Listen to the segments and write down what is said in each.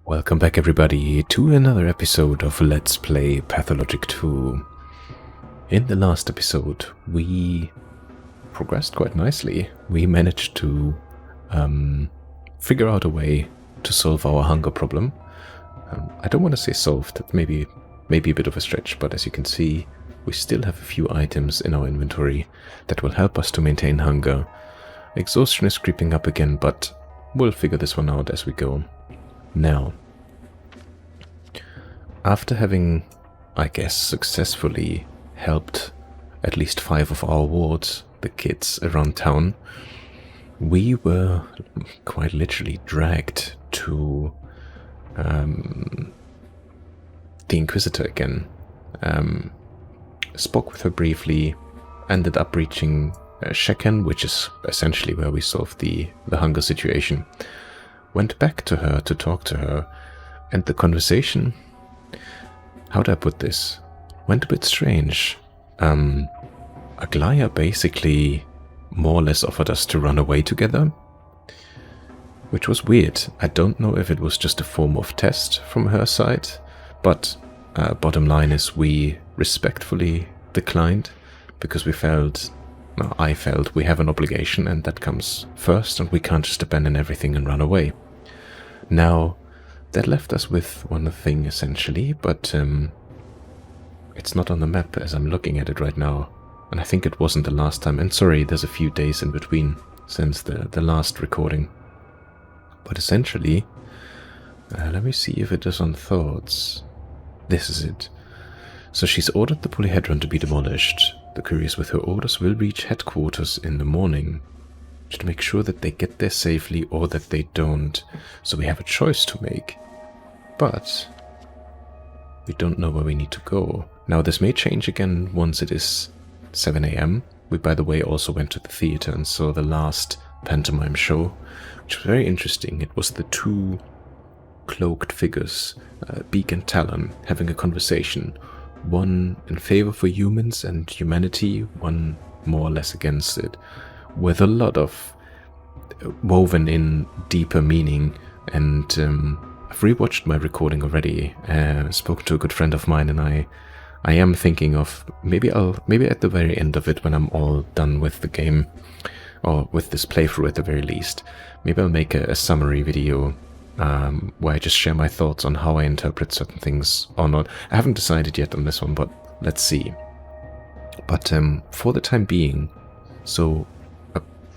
Welcome back everybody to another episode of Let's Play Pathologic 2. In the last episode we progressed quite nicely. We managed to figure out a way to solve our hunger problem. I don't want to say solved, that maybe a bit of a stretch, but as you can see we still have a few items in our inventory that will help us to maintain hunger. Exhaustion is creeping up again, but we'll figure this one out as we go. Now, after having, I guess, successfully helped at least 5 of our wards, the kids around town, we were quite literally dragged to the Inquisitor again. Spoke with her briefly, ended up reaching Sheken, which is essentially where we solved the hunger situation. Went back to her to talk to her, and the conversation, how do I put this, went a bit strange. Aglaya basically more or less offered us to run away together, which was weird. I don't know if it was just a form of test from her side, but bottom line is we respectfully declined because we felt, I felt we have an obligation and that comes first, and we can't just abandon everything and run away. Now, that left us with one thing essentially, but it's not on the map as I'm looking at it right now, and I think it wasn't the last time, and sorry, there's a few days in between since the last recording. But essentially, let me see if it is on thoughts. This is it. So she's ordered the polyhedron to be demolished. The couriers with her orders will reach headquarters in the morning to make sure that they get there safely or that they don't. So we have a choice to make. But we don't know where we need to go. Now this may change again once it is 7 AM. We, by the way, also went to the theater and saw the last pantomime show, which was very interesting. It was the two cloaked figures, Beak and Talon, having a conversation. One in favor for humans and humanity, one more or less against it, with a lot of woven in deeper meaning. And I've rewatched my recording already, spoken to a good friend of mine, and I am thinking of maybe at the very end of it, when I'm all done with the game, or with this playthrough at the very least, maybe I'll make a summary video where I just share my thoughts on how I interpret certain things or not. I haven't decided yet on this one, but let's see. But for the time being, so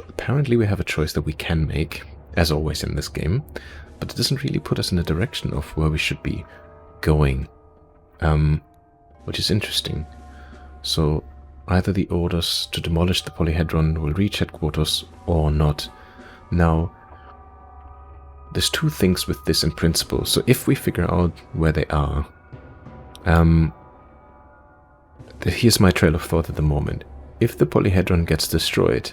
apparently we have a choice that we can make, as always in this game, but it doesn't really put us in a direction of where we should be going, which is interesting. So either the orders to demolish the polyhedron will reach headquarters or not. Now, there's two things with this in principle. So if we figure out where they are, here's my trail of thought at the moment. If the polyhedron gets destroyed,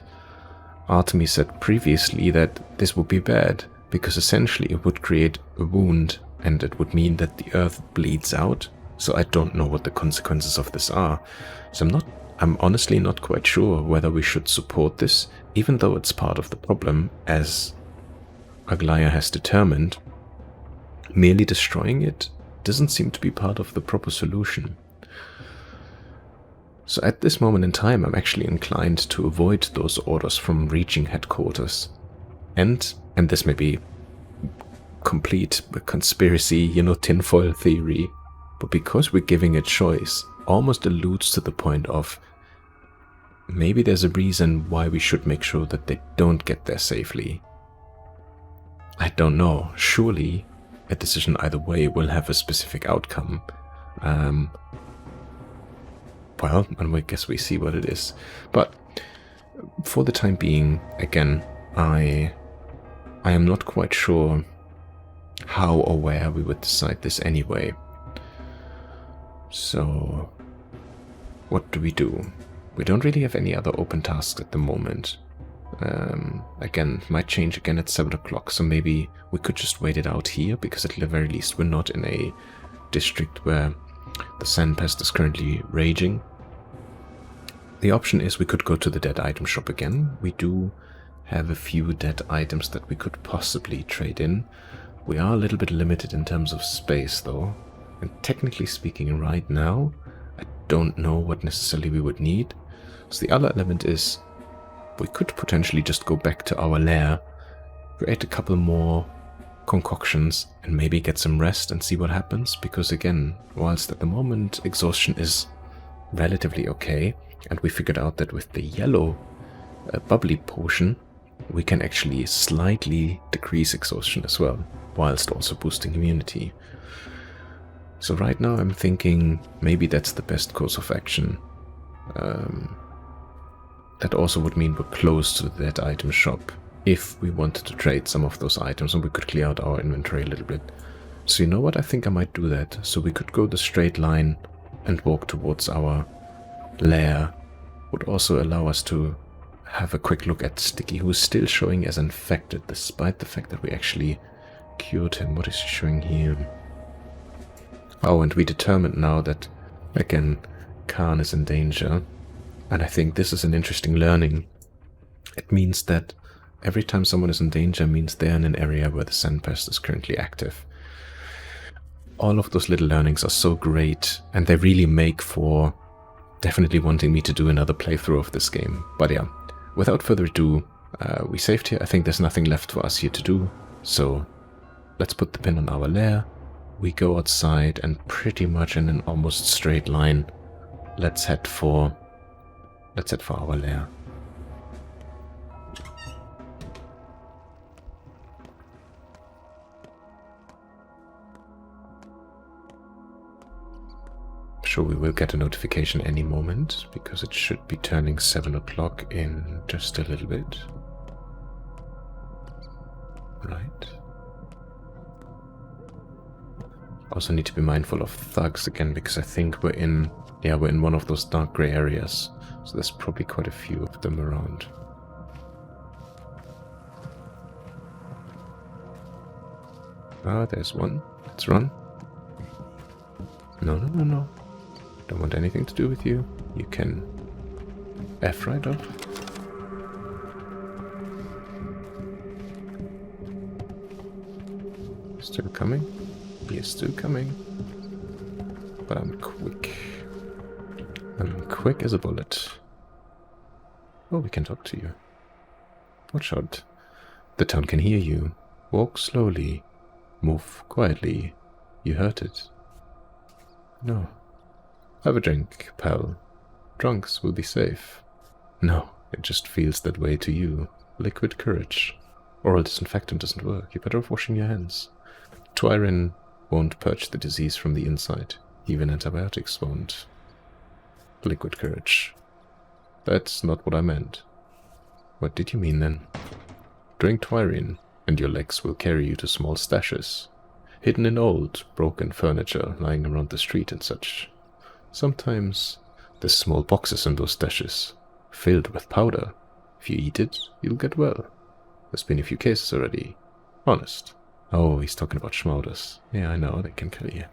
Artemis said previously that this would be bad, because essentially it would create a wound and it would mean that the earth bleeds out. So I don't know what the consequences of this are. So I'm honestly not quite sure whether we should support this, even though it's part of the problem, as Aglaya has determined. Merely destroying it doesn't seem to be part of the proper solution. So at this moment in time, I'm actually inclined to avoid those orders from reaching headquarters. And this may be complete conspiracy, tinfoil theory, but because we're giving a choice, almost alludes to the point of maybe there's a reason why we should make sure that they don't get there safely. I don't know. Surely a decision either way will have a specific outcome. Well, and I guess we see what it is. But for the time being, again, I am not quite sure how or where we would decide this anyway. So what do? We don't really have any other open tasks at the moment. Again, might change again at 7 o'clock, so maybe we could just wait it out here, because at the very least we're not in a district where the sandpest is currently raging. The option is we could go to the dead item shop again. We do have a few dead items that we could possibly trade in. We are a little bit limited in terms of space, though. And technically speaking, right now, I don't know what necessarily we would need. So the other element is we could potentially just go back to our lair, create a couple more concoctions, and maybe get some rest and see what happens. Because again, whilst at the moment exhaustion is relatively okay, and we figured out that with the yellow bubbly potion, we can actually slightly decrease exhaustion as well, whilst also boosting immunity. So right now I'm thinking maybe that's the best course of action. That also would mean we're close to that item shop if we wanted to trade some of those items, and we could clear out our inventory a little bit. So you know what, I think I might do that. So we could go the straight line and walk towards our lair. Would also allow us to have a quick look at Sticky, who is still showing as infected, despite the fact that we actually cured him. What is he showing here? Oh, and we determined now that, again, Khan is in danger. And I think this is an interesting learning. It means that every time someone is in danger means they're in an area where the Sandpest is currently active. All of those little learnings are so great, and they really make for definitely wanting me to do another playthrough of this game. But yeah, without further ado, we saved here. I think there's nothing left for us here to do. So let's put the pin on our lair. We go outside and pretty much in an almost straight line, let's head for our lair. I'm sure we will get a notification any moment, because it should be turning 7 o'clock in just a little bit. Right. Also need to be mindful of thugs again, because I think we're in one of those dark grey areas. So there's probably quite a few of them around. Ah, there's one. Let's run. No. Don't want anything to do with you. You can F right off. Still coming? He is still coming. But I'm quick. I'm quick as a bullet. Oh, we can talk to you. Watch out. The town can hear you. Walk slowly. Move quietly. You heard it. No. Have a drink, pal. Drunks will be safe. No, it just feels that way to you. Liquid courage. Oral disinfectant doesn't work. You're better off washing your hands. Twyrin won't purge the disease from the inside. Even antibiotics won't. Liquid courage. That's not what I meant. What did you mean then? Drink Twyrin, and your legs will carry you to small stashes, hidden in old, broken furniture lying around the street and such. Sometimes there's small boxes in those stashes, filled with powder. If you eat it, you'll get well. There's been a few cases already. Honest. Oh, he's talking about schmauders. Yeah, I know, they can kill you.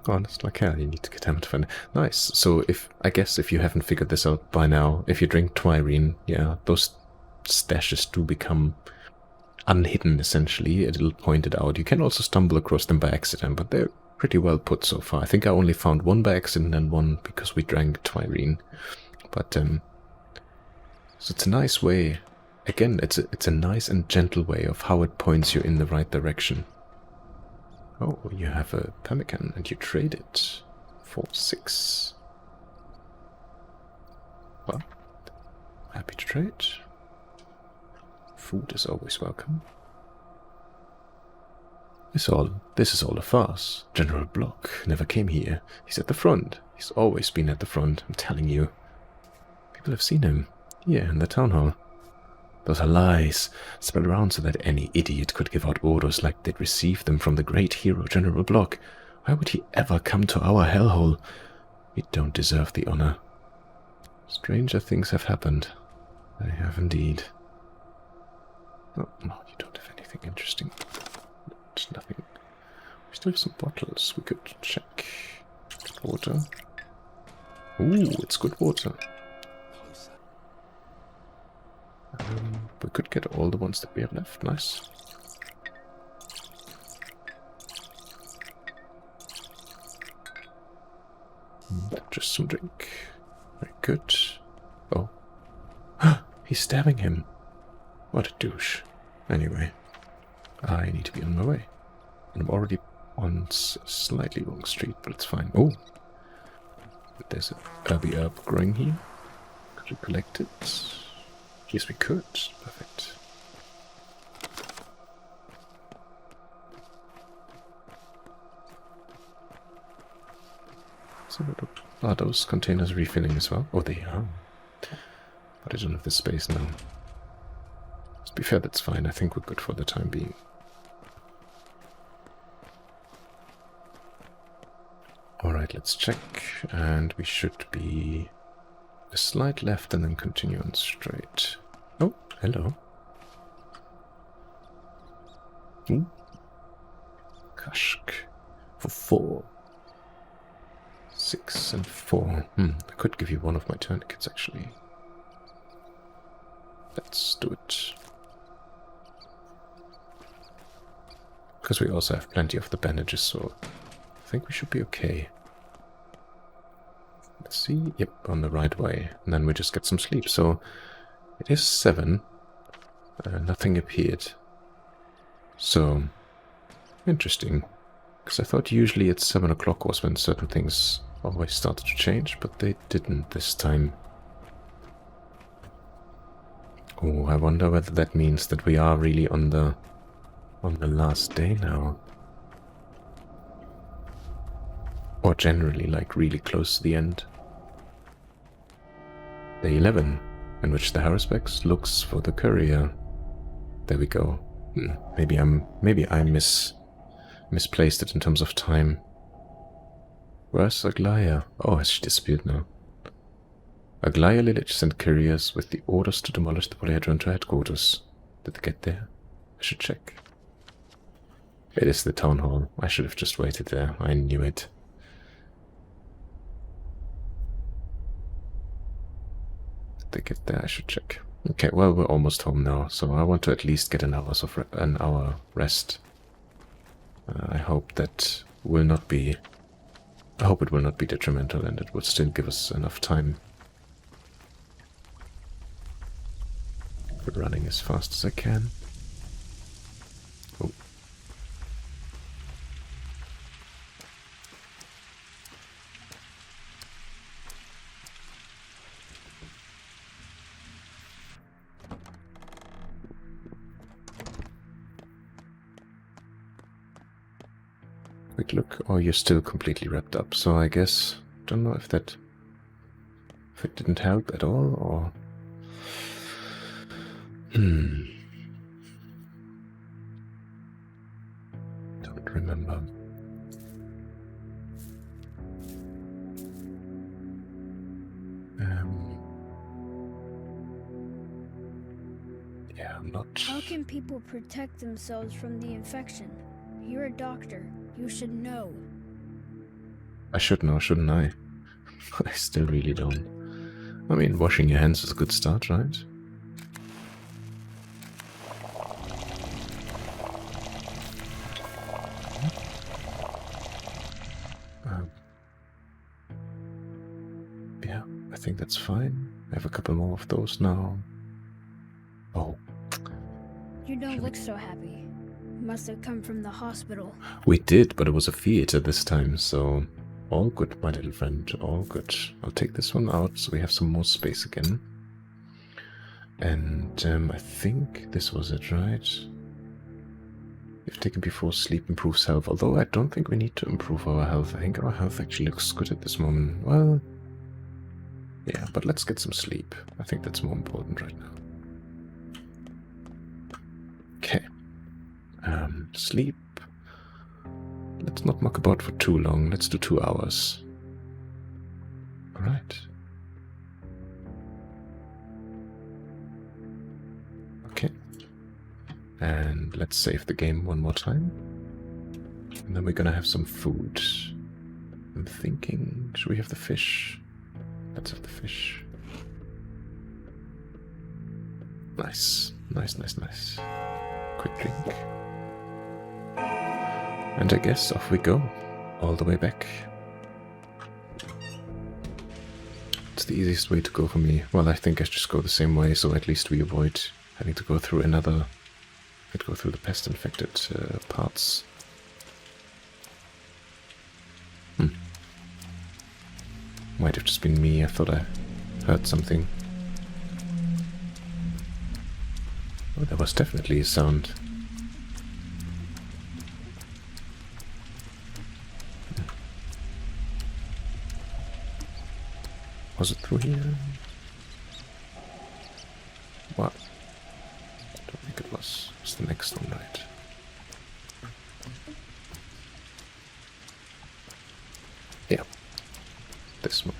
Honest like hell, you need to get him to find. Nice. So I guess if you haven't figured this out by now, if you drink Twyrin, yeah, those stashes do become unhidden essentially. It'll point it out. You can also stumble across them by accident, but they're pretty well put so far. I think I only found one by accident and one because we drank Twyrin. But so it's a nice way. Again, it's a nice and gentle way of how it points you in the right direction. Oh, you have a pemmican and you trade it for 6. Well, happy to trade. Food is always welcome. This is all a farce. General Block never came here. He's at the front. He's always been at the front, I'm telling you. People have seen him here in the town hall. Those are lies, spread around so that any idiot could give out orders like they'd received them from the great hero General Block. Why would he ever come to our hellhole? We don't deserve the honor. Stranger things have happened. They have indeed. Oh, no, you don't have anything interesting. There's nothing. We still have some bottles we could check. Water. Ooh, it's good water. We could get all the ones that we have left. Nice. Just some drink. Very good. Oh. He's stabbing him. What a douche. Anyway, I need to be on my way. And I'm already on a slightly wrong street, but it's fine. Oh! There's a herb growing here. Could we collect it? Yes, we could. Perfect. So, are those containers refilling as well? Oh, they are. But I don't have the space now. To be fair, that's fine. I think we're good for the time being. Alright, let's check. And we should be a slight left and then continue on straight. Oh, hello. Ooh. Kashk. For 4. 6 and 4. I could give you one of my tourniquets, actually. Let's do it. Because we also have plenty of the bandages, so I think we should be okay. Let's see. Yep, on the right way. And then we just get some sleep. So it is 7. Nothing appeared. So, interesting. Because I thought usually at 7 o'clock was when certain things always started to change, but they didn't this time. Oh, I wonder whether that means that we are really on the last day now. Or generally, like, really close to the end. Day 11, in which the Harrisbecks looks for the courier. There we go. Maybe I misplaced it in terms of time. Where's Aglaya? Oh, has she disappeared now? Aglaya Lilich sent couriers with the orders to demolish the Polyhedron to headquarters. Did they get there? I should check. It is the town hall. I should have just waited there. I knew it. Did they get there? I should check. Okay, well, we're almost home now, so I want to at least get an hour rest. I hope that will not be... I hope it will not be detrimental and it will still give us enough time. But running as fast as I can. Oh. Quick look. Oh, you're still completely wrapped up, so I guess... Don't know if it didn't help at all, or... Don't remember. Yeah, I'm not... How can people protect themselves from the infection? You're a doctor. You should know. I should know, shouldn't I? I still really don't. I mean, washing your hands is a good start, right? Yeah, I think that's fine. I have a couple more of those now. Oh. You don't look so happy. Must have come from the hospital. We did, but it was a theater this time, so all good, my little friend, all good. I'll take this one out so we have some more space again. And I think this was it, right? If taken before sleep improves health, although I don't think we need to improve our health. I think our health actually looks good at this moment. Well, yeah, but let's get some sleep. I think that's more important right now. Okay. Sleep. Let's not muck about for too long. Let's do 2 hours. Alright. Okay. And let's save the game one more time. And then we're gonna have some food. I'm thinking, should we have the fish? Let's have the fish. Nice. Nice, nice, nice. Quick drink. And I guess off we go. All the way back. It's the easiest way to go for me. Well, I think I should just go the same way, so at least we avoid having to go through another... I'd go through the pest-infected parts. Might have just been me. I thought I heard something. Oh, there was definitely a sound. Was it through here? What? I don't think it was. It's the next one, right? Yeah. This one.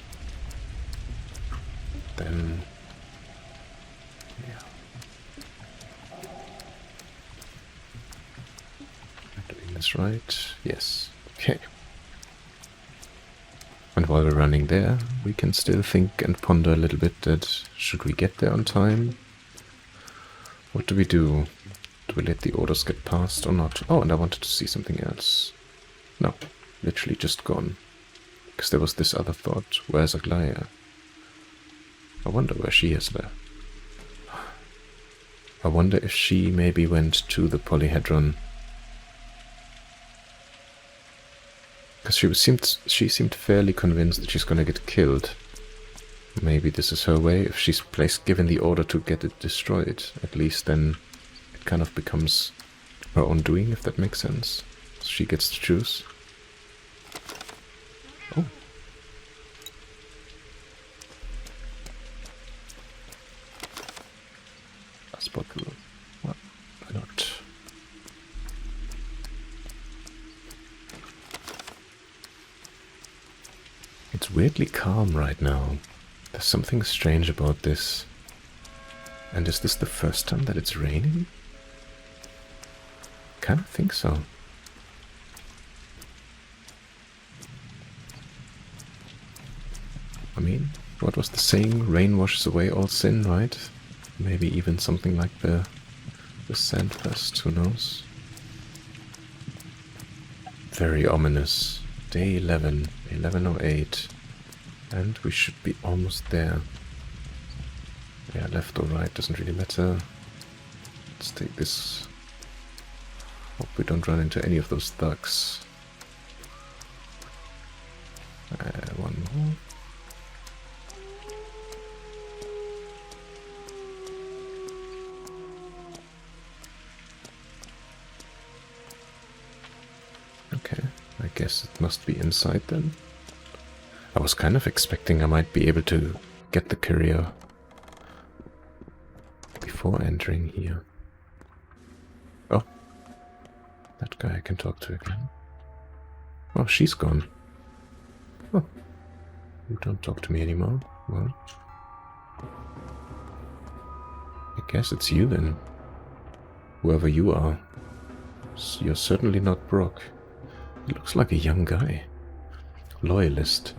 Then... yeah. Am I doing this right? Yes. Okay. And while we're running there, we can still think and ponder a little bit that should we get there on time? What do we do? Do we let the orders get passed or not? Oh, and I wanted to see something else. No, literally just gone. Because there was this other thought. Where's Aglaya? I wonder where she is there. I wonder if she maybe went to the polyhedron. Because she seemed fairly convinced that she's gonna get killed. Maybe this is her way. If she's given the order to get it destroyed, at least then it kind of becomes her own doing, if that makes sense. She gets to choose. Oh. A spot. Why not? It's weirdly calm right now. There's something strange about this. And is this the first time that it's raining? Kinda think so. I mean, what was the saying? Rain washes away all sin, right? Maybe even something like the sandpest, who knows? Very ominous. Day 11, 11:08, and we should be almost there. Yeah, left or right, doesn't really matter. Let's take this. Hope we don't run into any of those thugs. One more. Okay. I guess it must be inside then. I was kind of expecting I might be able to get the courier before entering here. Oh, that guy I can talk to again. Oh, she's gone. Oh, you don't talk to me anymore. Well, I guess it's you then. Whoever you are. You're certainly not Brock. He looks like a young guy. Loyalist.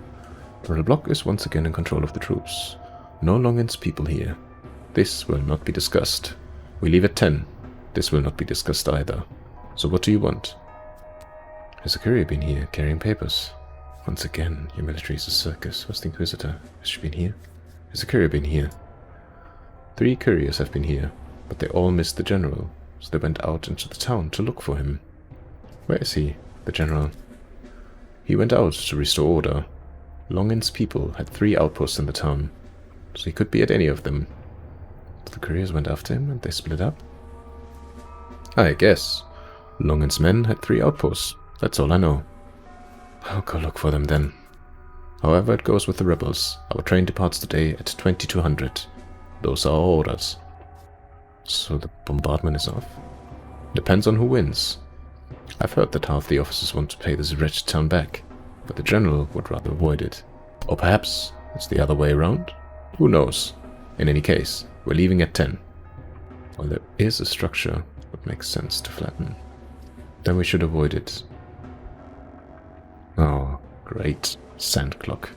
The block is once again in control of the troops. No Longins people here. This will not be discussed. We leave at 10. This will not be discussed either. So what do you want? Has a courier been here, carrying papers? Once again, your military is a circus. Was the Inquisitor? Has she been here? Has a courier been here? 3 couriers have been here, but they all missed the general, so they went out into the town to look for him. Where is he? The general. He went out to restore order. Longin's people had 3 outposts in the town, so he could be at any of them. So the couriers went after him and they split up? I guess. Longin's men had 3 outposts. That's all I know. I'll go look for them then. However it goes with the rebels, our train departs today at 2200. Those are our orders. So the bombardment is off? Depends on who wins. I've heard that half the officers want to pay this wretched town back, but the general would rather avoid it. Or perhaps it's the other way around? Who knows? In any case, we're leaving at 10. Well, there is a structure that makes sense to flatten. Then we should avoid it. Oh, great. Sand clock.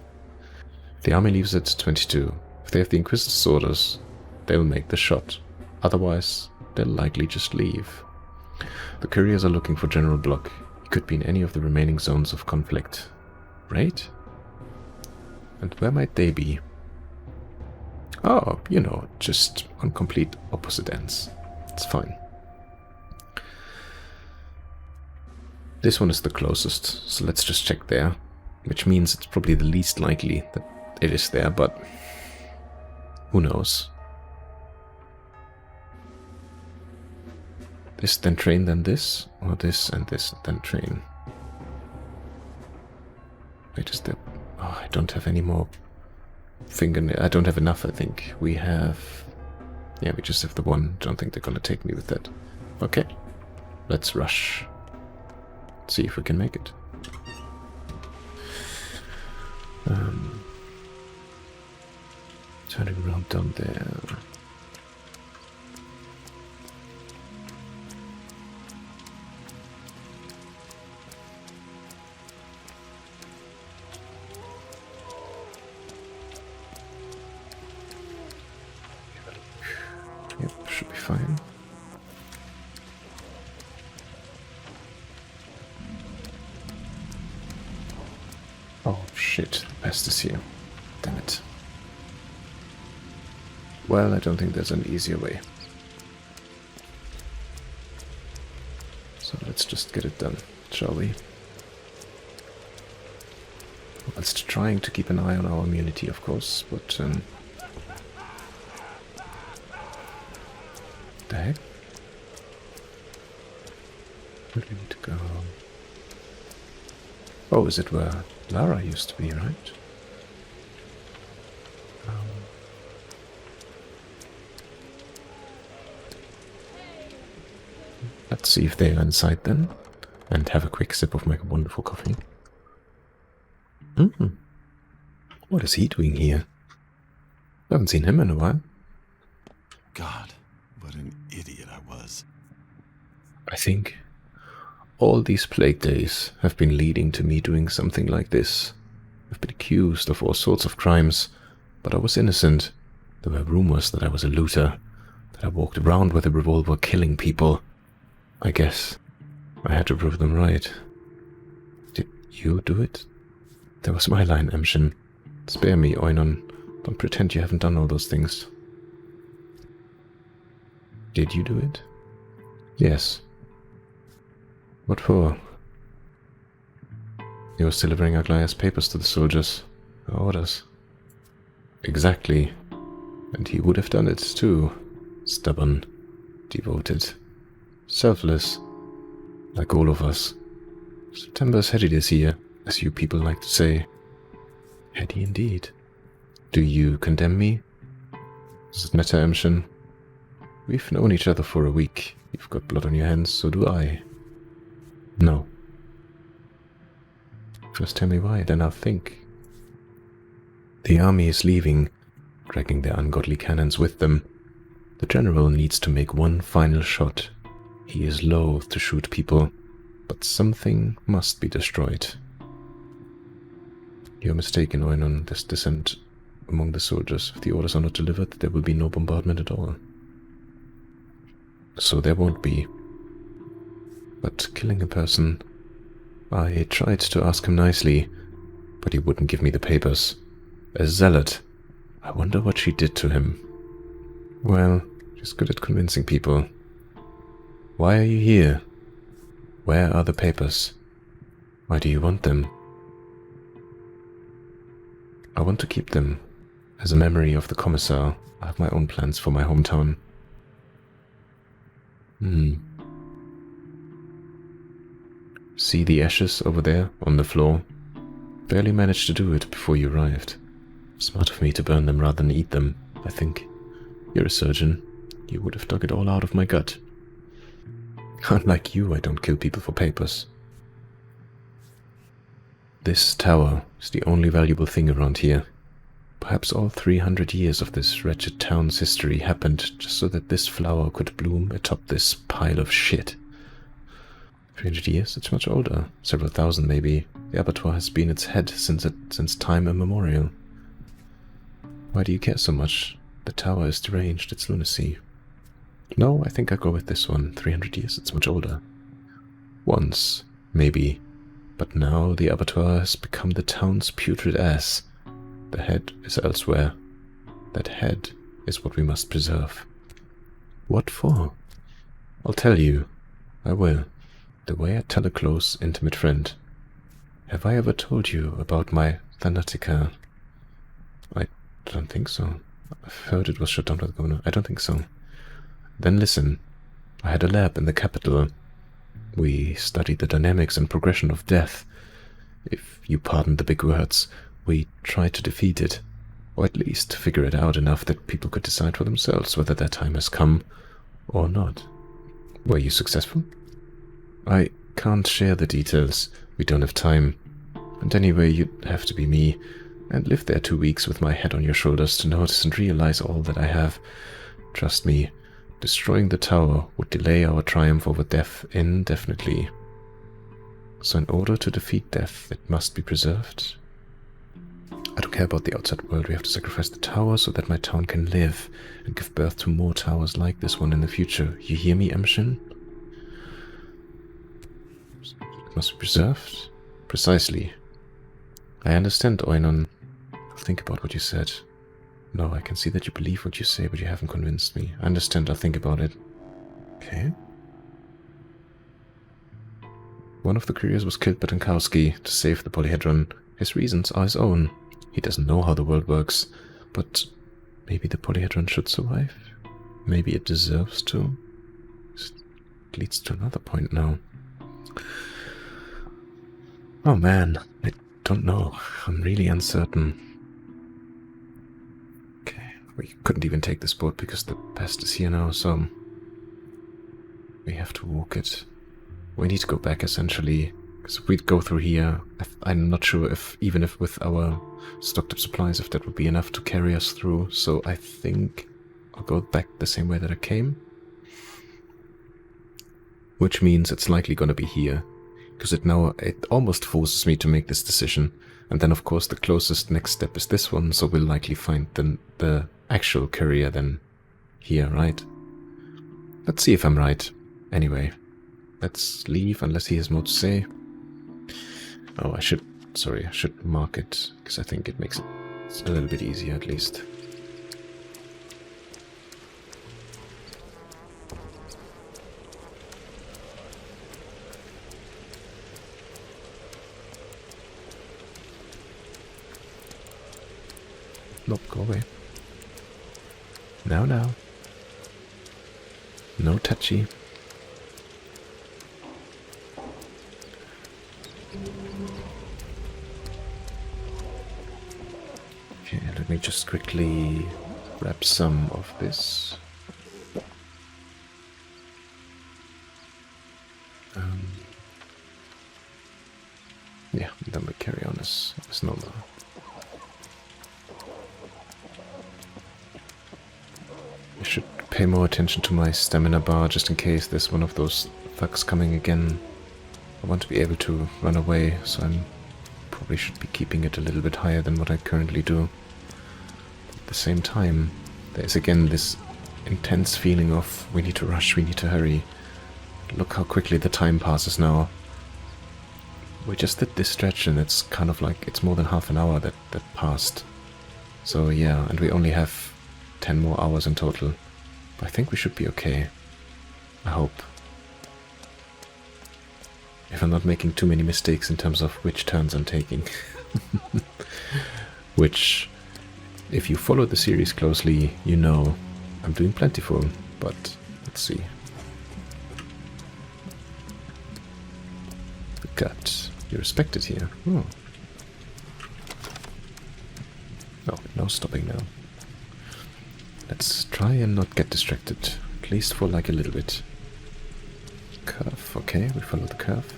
The army leaves at 22. If they have the Inquisitor's orders, they will make the shot. Otherwise, they'll likely just leave. The couriers are looking for General Block. He could be in any of the remaining zones of conflict. Right? And where might they be? Oh, you know, just on complete opposite ends. It's fine. This one is the closest, so let's just check there. Which means it's probably the least likely that it is there, but who knows? This, then train, then this, or this and this, then train. Wait, is there... Oh, I don't have any more fingernail. I don't have enough, I think. We have... Yeah, we just have the one. Don't think they're gonna take me with that. Okay. Let's rush. See if we can make it. Turning around down there. Yep, should be fine. Oh shit, the pest is here. Damn it. Well, I don't think there's an easier way. So let's just get it done, shall we? Whilst trying to keep an eye on our immunity, of course, but the heck? Where do we need to go? Oh, is it where Lara used to be, right? Let's see if they are inside then, and have a quick sip of my wonderful coffee. What is he doing here? I haven't seen him in a while. God, what an idiot I was. I think all these plague days have been leading to me doing something like this. I've been accused of all sorts of crimes, but I was innocent. There were rumors that I was a looter, that I walked around with a revolver killing people. I guess I had to prove them right. Did you do it? That was my line, Emshin. Spare me, Oinon. Don't pretend you haven't done all those things. Did you do it? Yes. What for? He was delivering Aglaya's papers to the soldiers. Her orders. Exactly. And he would have done it too. Stubborn. Devoted. Selfless. Like all of us. September's heady this year, as you people like to say. Heady indeed. Do you condemn me? Does it matter, Emshin? We've known each other for a week. You've got blood on your hands, so do I. No. First tell me why, then I'll think. The army is leaving, dragging their ungodly cannons with them. The general needs to make one final shot. He is loath to shoot people, but something must be destroyed. You're mistaken, Oinon. There's dissent among the soldiers. If the orders are not delivered, there will be no bombardment at all. So there won't be. But killing a person... I tried to ask him nicely, but he wouldn't give me the papers. A zealot. I wonder what she did to him. Well, she's good at convincing people. Why are you here? Where are the papers? Why do you want them? I want to keep them. As a memory of the commissar, I have my own plans for my hometown. See the ashes over there on the floor? Barely managed to do it before you arrived. Smart of me to burn them rather than eat them, I think. You're a surgeon. You would have dug it all out of my gut. Unlike you, I don't kill people for papers. This tower is the only valuable thing around here. Perhaps all 300 years of this wretched town's history happened just so that this flower could bloom atop this pile of shit. 300 years? It's much older. Several thousand, maybe. The abattoir has been its head since time immemorial. Why do you care so much? The tower is deranged, it's lunacy. No, I think I'll go with this one. 300 years, it's much older. Once, maybe. But now the abattoir has become the town's putrid ass. The head is elsewhere. That head is what we must preserve. What for? I'll tell you. I will. The way I tell a close, intimate friend. Have I ever told you about my Thanatica? I don't think so. I've heard it was shut down by the governor. I don't think so. Then listen. I had a lab in the capital. We studied the dynamics and progression of death. If you pardon the big words, we tried to defeat it. Or at least figure it out enough that people could decide for themselves whether their time has come or not. Were you successful? I can't share the details. We don't have time. And anyway, you'd have to be me, and live there 2 weeks with my head on your shoulders to notice and realize all that I have. Trust me, destroying the tower would delay our triumph over death indefinitely. So in order to defeat death, it must be preserved. I don't care about the outside world. We have to sacrifice the tower so that my town can live and give birth to more towers like this one in the future. You hear me, Emshin? It must be preserved? Precisely. I understand, Oinon. I'll think about what you said. No, I can see that you believe what you say, but you haven't convinced me. I understand, I'll think about it. Okay. One of the couriers was killed by Tankowski to save the polyhedron. His reasons are his own. He doesn't know how the world works, but maybe the polyhedron should survive? Maybe it deserves to? It leads to another point now. Oh man, I don't know. I'm really uncertain. Okay, we couldn't even take this boat because the pest is here now, so we have to walk it. We need to go back, essentially, because if we go through here, I'm not sure if, even if with our stocked up supplies, if that would be enough to carry us through, so I think I'll go back the same way that I came. Which means it's likely going to be here, because it almost forces me to make this decision, and then of course the closest next step is this one, so we'll likely find the actual courier then here, right? Let's see if I'm right. Anyway. Let's leave unless he has more to say. Oh, I should mark it, because I think it makes it a little bit easier at least. Nope, go away. Now. No touchy. Okay, let me just quickly grab some of this. Yeah, then we carry on as normal. I should pay more attention to my stamina bar just in case there's one of those thugs coming again. I want to be able to run away, so I probably should be keeping it a little bit higher than what I currently do. At the same time, there's again this intense feeling of we need to rush, we need to hurry. Look how quickly the time passes now. We just did this stretch and it's kind of like it's more than half an hour that passed. So yeah, and we only have 10 more hours in total. But I think we should be okay. I hope. If I'm not making too many mistakes in terms of which turns I'm taking. Which, if you follow the series closely, you know I'm doing plentiful, but let's see. The gut. You're respected here. Oh. Oh, no stopping now. Let's try and not get distracted, at least for like a little bit. Curve, okay, we follow the curve.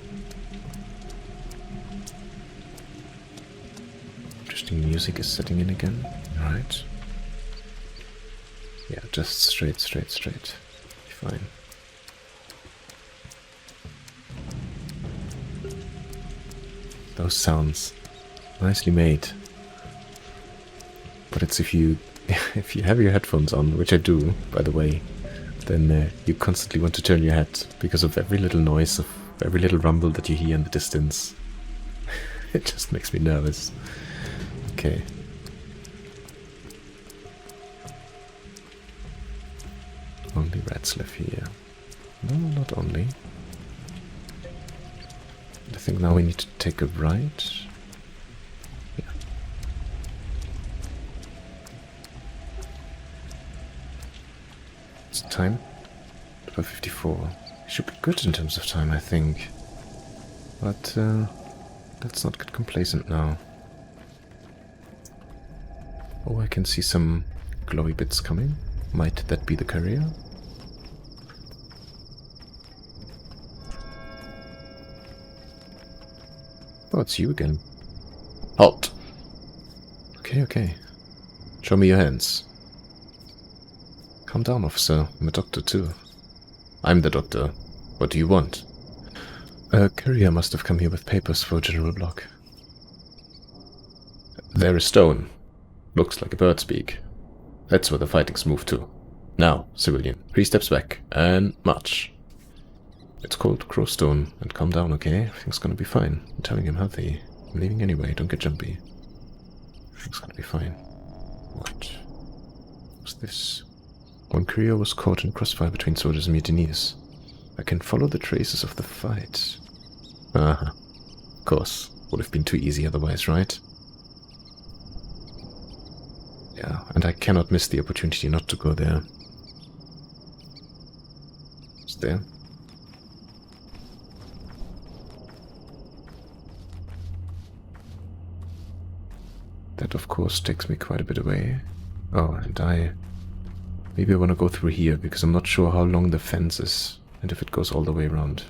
Interesting music is setting in again. Alright. Yeah, just straight. Fine. Those sounds. Nicely made. But it's if you have your headphones on, which I do, by the way, then you constantly want to turn your head because of every little noise, of every little rumble that you hear in the distance. It just makes me nervous. Okay. Only rats live here. No, not only. I think now we need to take a right. Yeah. It's time. 12:54. Should be good in terms of time, I think. But let's not get complacent now. Oh, I can see some glowy bits coming. Might that be the courier? Oh, it's you again. Halt! Okay, okay. Show me your hands. Calm down, officer. I'm a doctor, too. I'm the doctor. What do you want? A courier must have come here with papers for General Block. There is stone. Looks like a bird's beak. That's where the fighting's moved to. Now, civilian, 3 steps back, and march. It's called Crowstone, and calm down, okay? Everything's gonna be fine. I'm telling him healthy. I'm leaving anyway, don't get jumpy. Everything's gonna be fine. What? What's this? One courier was caught in crossfire between soldiers and mutineers. I can follow the traces of the fight. Uh-huh. Of course. Would have been too easy otherwise, right? Yeah, and I cannot miss the opportunity not to go there. It's there. That, of course, takes me quite a bit away. Oh, and maybe I want to go through here, because I'm not sure how long the fence is, and if it goes all the way around.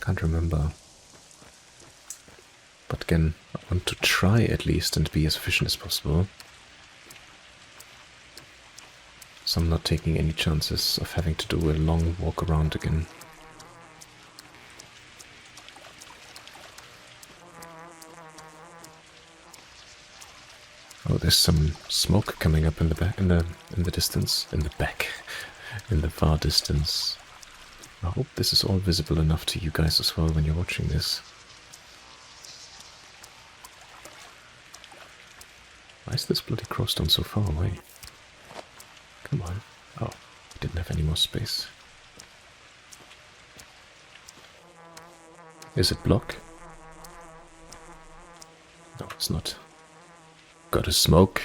Can't remember. But again, I want to try at least and be as efficient as possible. So I'm not taking any chances of having to do a long walk around again. Oh, there's some smoke coming up in the back, in the distance, in the far distance. I hope this is all visible enough to you guys as well when you're watching this. Why is this bloody crowstone so far away? Come on. Oh, we didn't have any more space. Is it block? No, it's not. Got a smoke?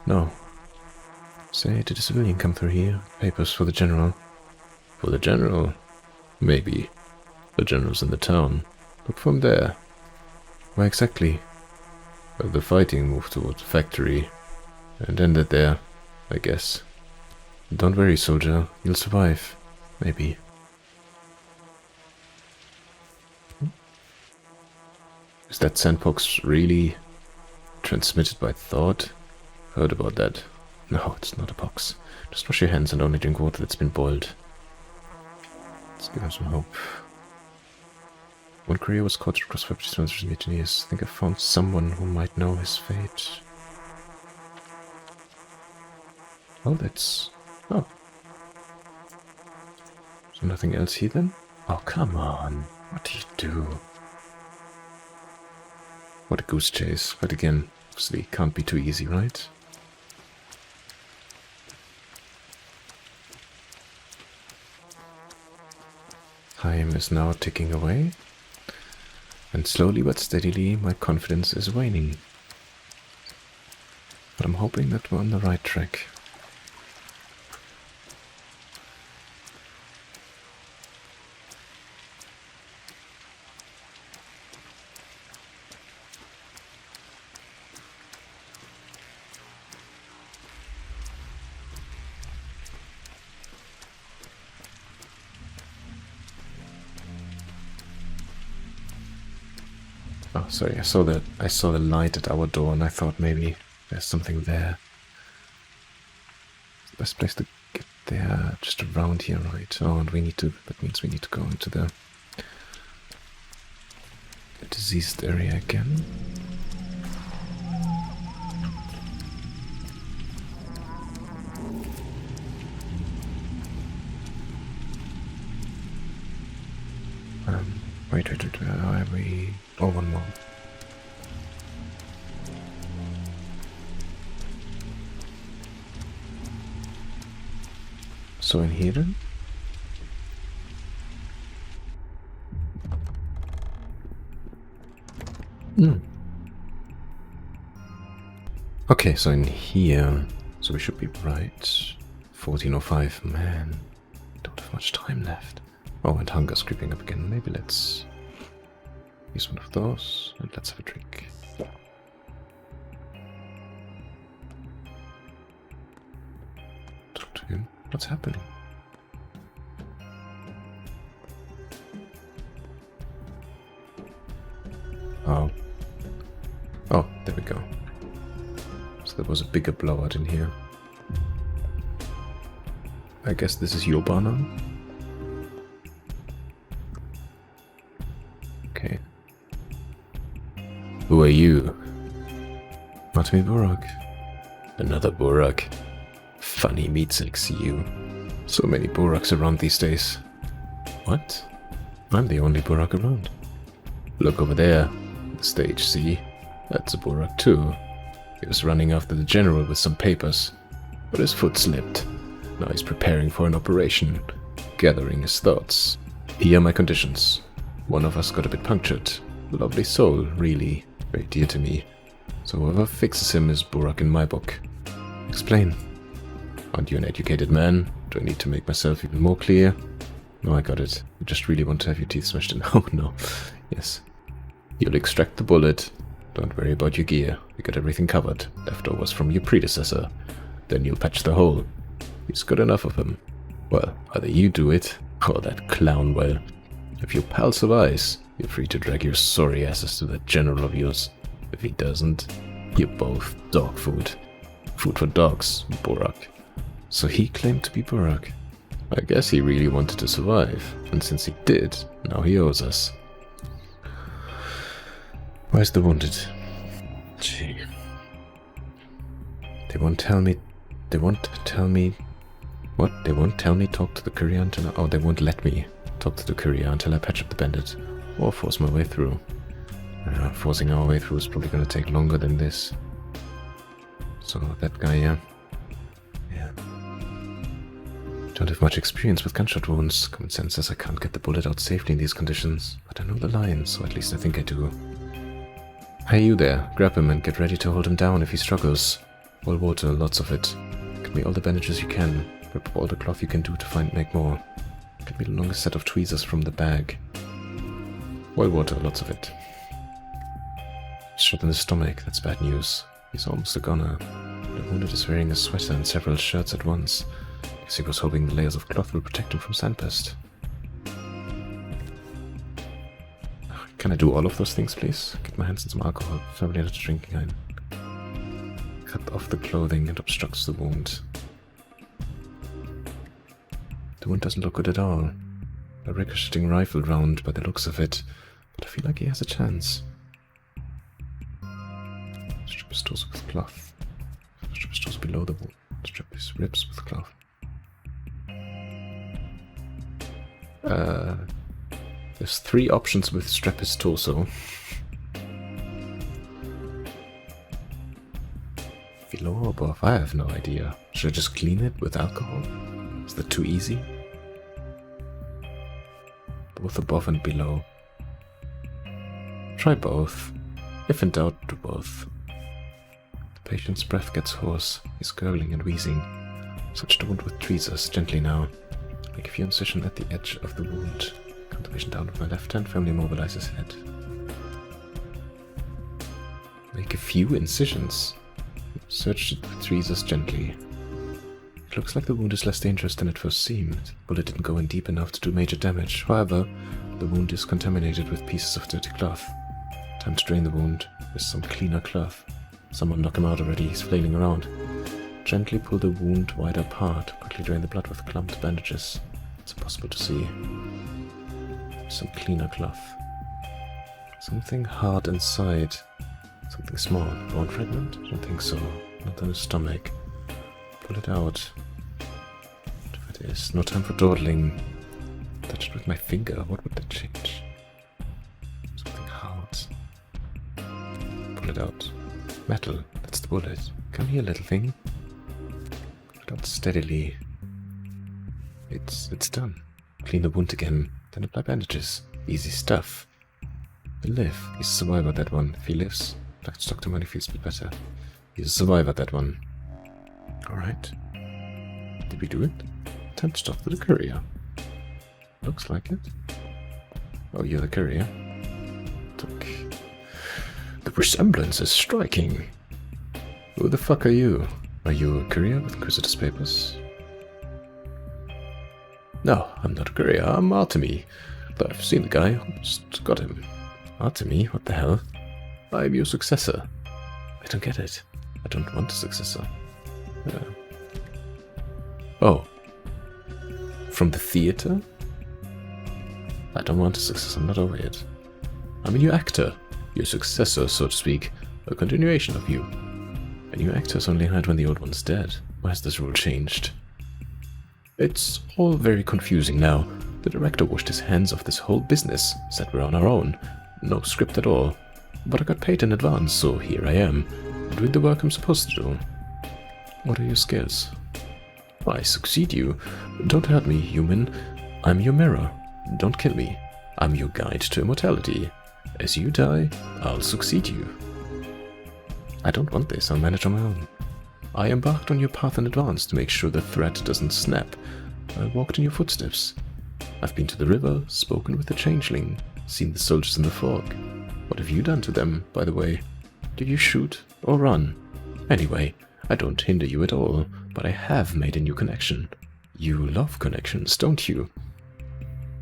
No. Say, did a civilian come through here? Papers for the general. For the general? Maybe. The general's in the town. Look from there. Where exactly? The fighting moved towards the factory. And ended there, I guess. Don't worry, soldier. You'll survive. Maybe. Is that sandbox really transmitted by thought? Heard about that. No, it's not a pox. Just wash your hands and only drink water that's been boiled. Let's give him some hope. One courier was caught across 50 soldiers and mutineers. I think I found someone who might know his fate. Oh, that's... Oh. So nothing else here then? Oh, come on. What do you do? What a goose chase. But again, obviously can't be too easy, right? Time is now ticking away. And slowly but steadily my confidence is waning. But I'm hoping that we're on the right track. Oh, sorry, I saw the light at our door and I thought maybe there's something there. It's the best place to get there, just around here, right? Oh, and that means we need to go into the diseased area again. Wait, where are we? Oh, one more. So in here then? Okay, so in here, so we should be right. 14:05, man. Don't have much time left. Oh, and hunger's creeping up again. Maybe let's use one of those and let's have a drink. Talk to him. What's happening? Oh. Oh, there we go. So there was a bigger blowout in here. I guess this is your bar now? Okay. Who are you? Not me, Burak. Another Burak. Funny meat-slicks, you. So many Buraks around these days. What? I'm the only Burak around. Look over there. The stage, see? That's a Burak too. He was running after the general with some papers, but his foot slipped. Now he's preparing for an operation, gathering his thoughts. Here are my conditions. One of us got a bit punctured. Lovely soul, really. Very dear to me. So whoever fixes him is Burak in my book. Explain. Aren't you an educated man? Do I need to make myself even more clear? No, I got it. You just really want to have your teeth smashed in. Oh, no. Yes. You'll extract the bullet. Don't worry about your gear. We got everything covered. Leftovers from your predecessor. Then you'll patch the hole. He's got enough of them. Well, either you do it, or that clown will. If your pal survives, you're free to drag your sorry asses to that general of yours. If he doesn't, you're both dog food. Food for dogs, Burak. So he claimed to be Burak. I guess he really wanted to survive, and since he did, now he owes us. Where's the wounded? Gee. They won't tell me... What? They won't tell me talk to the courier until... Oh, they won't let me talk to the courier until I patch up the bandit. Or force my way through. Forcing our way through is probably going to take longer than this. So, that guy, yeah. Yeah. Don't have much experience with gunshot wounds. Common sense says I can't get the bullet out safely in these conditions. But I know the lines, so at least I think I do. Hey, you there. Grab him and get ready to hold him down if he struggles. Boil water, lots of it. Get me all the bandages you can. Rip up all the cloth you can do to make more. Get me the longest set of tweezers from the bag. Boil water, lots of it. Shot in the stomach, that's bad news. He's almost a goner. The wounded is wearing a sweater and several shirts at once. Guess he was hoping the layers of cloth will protect him from sandpest. Can I do all of those things, please? Get my hands in some alcohol, family not drinking iron. Cut off the clothing and obstructs the wound. The wound doesn't look good at all. A ricocheting rifle round by the looks of it, but I feel like he has a chance. Strip his torso with cloth. Strip his torso below the wound. Strip his ribs with cloth. There's 3 options with strap his torso. Below or above? I have no idea. Should I just clean it with alcohol? Is that too easy? Both above and below. Try both. If in doubt, do both. The patient's breath gets hoarse. He's gurgling and wheezing. Touch the wound with tweezers, gently now. Make a few incisions at the edge of the wound. Count the patient down with my left hand, firmly mobilize his head. Make a few incisions. Search the tweezers gently. It looks like the wound is less dangerous than it first seemed. The bullet didn't go in deep enough to do major damage. However, the wound is contaminated with pieces of dirty cloth. Time to drain the wound with some cleaner cloth. Someone knock him out already, he's flailing around. Gently pull the wound wide apart. Quickly drain the blood with clumped bandages. It's impossible to see. Some cleaner cloth. Something hard inside. Something small. Bone fragment? I don't think so. Not in the stomach. Pull it out. Whatever it is. No time for dawdling. Touch it with my finger. What would that change? Something hard. Pull it out. Metal. That's the bullet. Come here, little thing. Pull it out steadily. It's done. Clean the wound again. Then apply bandages. Easy stuff. He'll live. He's a survivor, that one. If he lives, like to talk to him when he feels a bit better. He's a survivor, that one. Alright. Did we do it? Time to talk to the courier. Looks like it. Oh, you're the courier. Look. The resemblance is striking. Who the fuck are you? Are you a courier with Inquisitor's papers? No, I'm not a courier. I'm Artemy. But I've seen the guy. Almost got him. Artemy? What the hell? I'm your successor. I don't get it. I don't want a successor. Oh. From the theater? I don't want a successor. I'm not over it. I'm a new actor. Your successor, so to speak. A continuation of you. A new actors only hide when the old one's dead. Why has this rule changed? It's all very confusing now. The director washed his hands off this whole business, said we're on our own. No script at all. But I got paid in advance, so here I am, doing the work I'm supposed to do. What are your skills? I succeed you. Don't hurt me, human. I'm your mirror. Don't kill me. I'm your guide to immortality. As you die, I'll succeed you. I don't want this, I'll manage on my own. I embarked on your path in advance to make sure the threat doesn't snap. I walked in your footsteps. I've been to the river, spoken with the changeling, seen the soldiers in the fog. What have you done to them, by the way? Did you shoot or run? Anyway, I don't hinder you at all, but I have made a new connection. You love connections, don't you?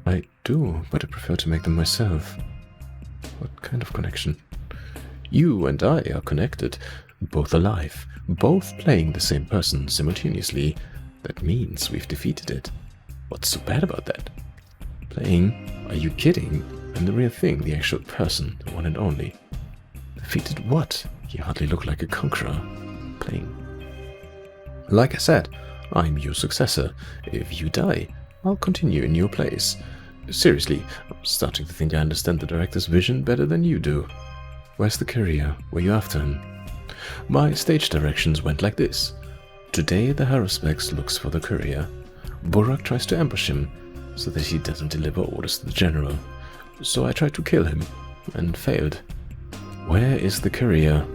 I do, but I prefer to make them myself. What kind of connection? You and I are connected, both alive, both playing the same person simultaneously. That means we've defeated it. What's so bad about that? Playing? Are you kidding? I'm the real thing, the actual person, the one and only. Defeated what? You hardly look like a conqueror. Playing. Like I said, I'm your successor. If you die, I'll continue in your place. Seriously, I'm starting to think I understand the director's vision better than you do. Where's the courier? Were you after him? My stage directions went like this. Today the Haruspex looks for the courier. Burak tries to ambush him, so that he doesn't deliver orders to the general. So I tried to kill him, and failed. Where is the courier?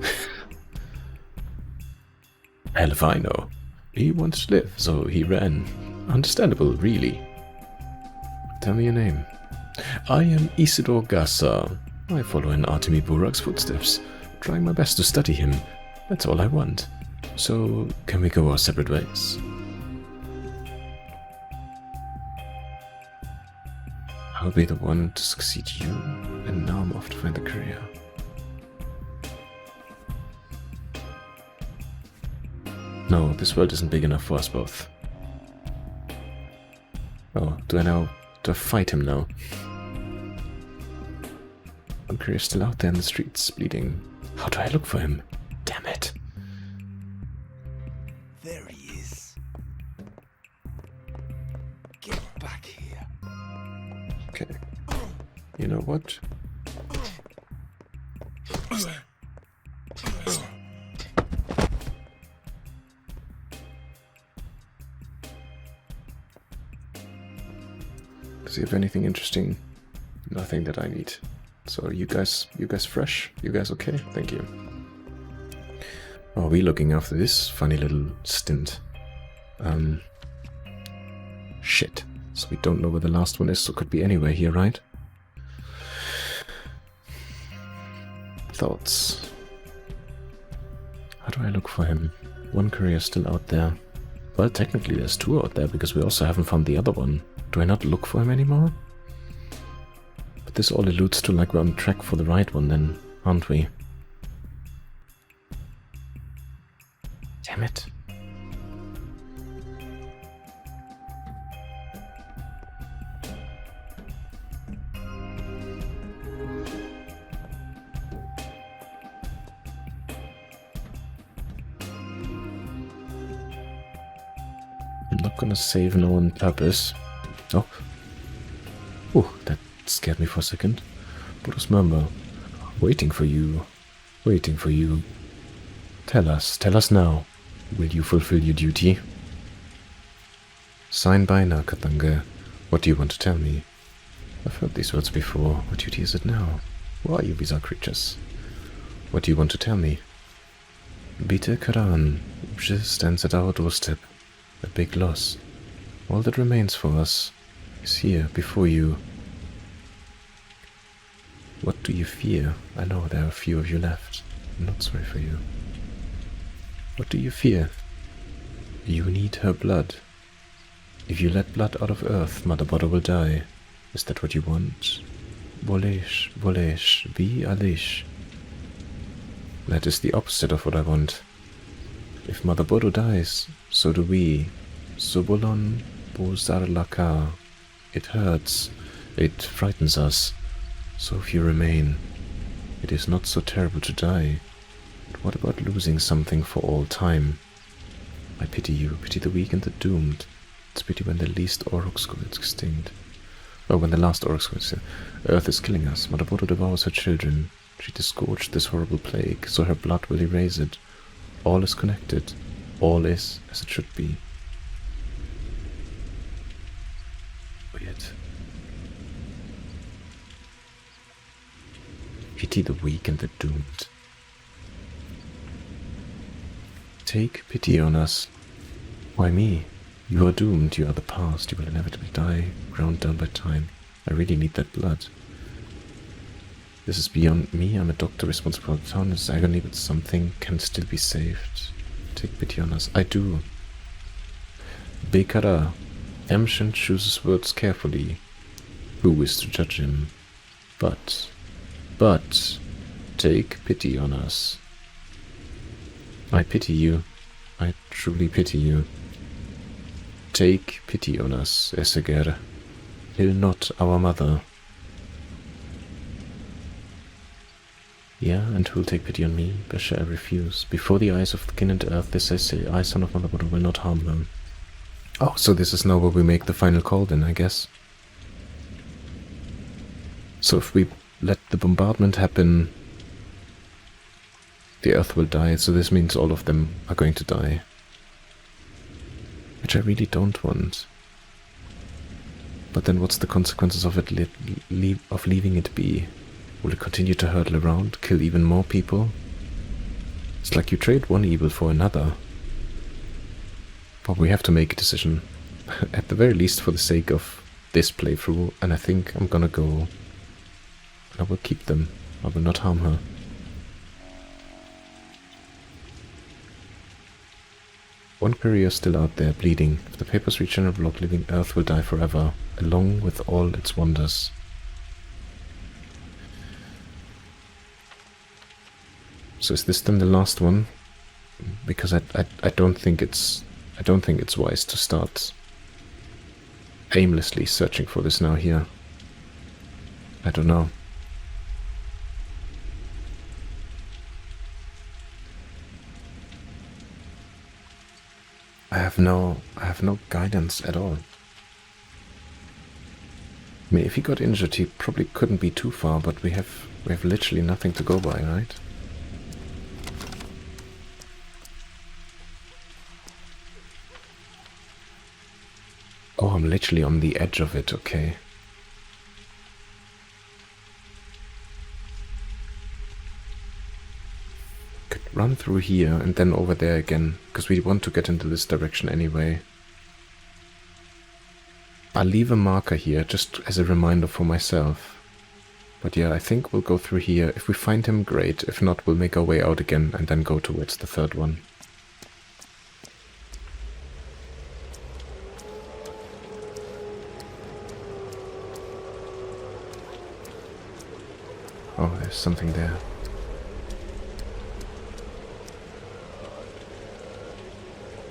Hell if I know. He wants to live, so he ran. Understandable, really. Tell me your name. I am Isidore Gassar. I follow in Artemy Burak's footsteps, trying my best to study him. That's all I want. So, can we go our separate ways? I'll be the one to succeed you, and now I'm off to find the courier. No, this world isn't big enough for us both. Oh, do I fight him now? One courier's still out there in the streets, bleeding. How do I look for him? Damn it. There he is. Get back here. Okay. You know what? Does he have anything interesting? Nothing that I need. So you guys fresh? You guys okay? Thank you. Are we looking after this funny little stint? Shit. So we don't know where the last one is, so it could be anywhere here, right? Thoughts. How do I look for him? One courier still out there. Well, technically there's two out there, because we also haven't found the other one. Do I not look for him anymore? But this all alludes to like we're on track for the right one then, aren't we? Damn it. I'm not gonna save no on purpose. Oh. Oh, that scared me for a second. Buddha's murmur. Waiting for you. Waiting for you. Tell us now. Will you fulfill your duty? Sign by now, Katanga. What do you want to tell me? I've heard these words before. What duty is it now? Who are you bizarre creatures? What do you want to tell me? Bita Karan just stands at our doorstep. A big loss. All that remains for us is here before you. What do you fear? I know there are a few of you left. I'm not sorry for you. What do you fear? You need her blood. If you let blood out of earth, Mother Buddha will die. Is that what you want? Volesh, vi alish. That is the opposite of what I want. If Mother Buddha dies, so do we. Sobolon Bozarlaka. It hurts. It frightens us. So if you remain, it is not so terrible to die. But what about losing something for all time? I pity you, pity the weak and the doomed. It's pity when the least Aurochs go extinct. Oh, when the last Aurochs go extinct. Earth is killing us. Mother Buddha devours her children. She disgorged this horrible plague, so her blood will erase it. All is connected. All is as it should be. Weird. Pity the weak and the doomed. Take pity on us. Why me? You are doomed, you are the past, you will inevitably die, ground down by time. I really need that blood. This is beyond me, I'm a doctor responsible for the town, it's agony, but something can still be saved. Take pity on us. I do. Bekara. Amshin chooses words carefully. Who is to judge him? But, take pity on us. I pity you. I truly pity you. Take pity on us, Eseger. Kill not our mother. Yeah, and who'll take pity on me? Besha, I refuse. Before the eyes of the kin and earth, this I say, I, son of Mother Buddha, will not harm them. Oh, so this is now where we make the final call then, I guess. So if we let the bombardment happen, the earth will die, so this means all of them are going to die. Which I really don't want. But then what's the consequences of it of leaving it be? Will it continue to hurtle around, kill even more people? It's like you trade one evil for another. But we have to make a decision. At the very least for the sake of this playthrough, and I think I'm gonna go. I will keep them. I will not harm her. One courier is still out there, bleeding. If the papers reach General Block, living Earth will die forever, along with all its wonders. So is this then the last one? Because I don't think it's wise to start aimlessly searching for this now here. I don't know. I have no guidance at all. I mean, if he got injured, he probably couldn't be too far, but we have literally nothing to go by, right? Oh, I'm literally on the edge of it, okay. Could run through here and then over there again, because we want to get into this direction anyway. I'll leave a marker here, just as a reminder for myself. But yeah, I think we'll go through here. If we find him, great. If not, we'll make our way out again and then go towards the third one. Oh, there's something there.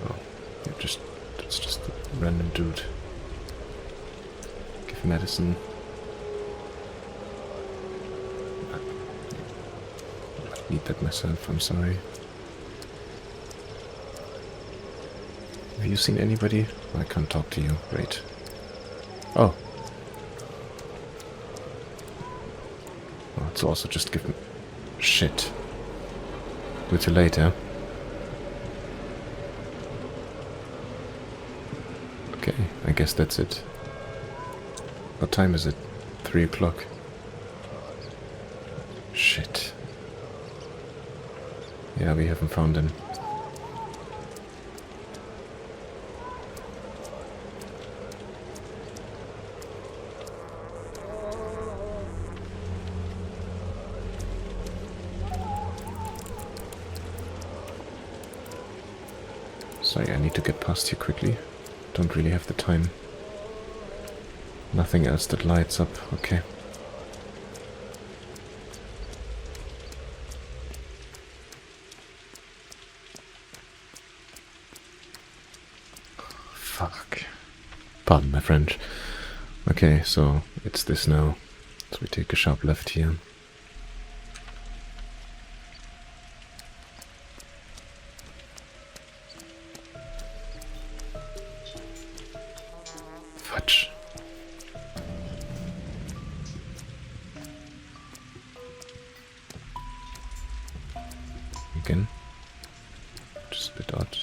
Oh, it's just a random dude. Give medicine. I need that myself, I'm sorry. Have you seen anybody? I can't talk to you, great. Oh. Let's also just give him... Shit. With you later. Okay, I guess that's it. What time is it? 3 o'clock. Shit. Yeah, we haven't found him. Sorry, I need to get past here quickly. Don't really have the time. Nothing else that lights up. Okay. Fuck. Pardon my French. Okay, so it's this now. So we take a sharp left here. Fudge. Again. Just a bit odd.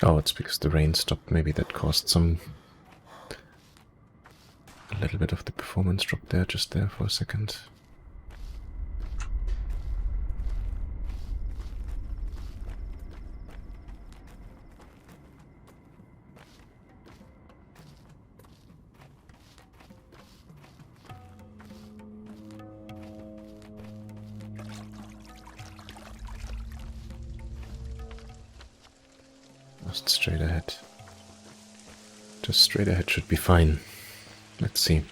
Oh, it's because the rain stopped. Maybe that caused a little bit of the performance drop there, just there for a second. Just straight ahead. Just straight ahead should be fine. Let's see.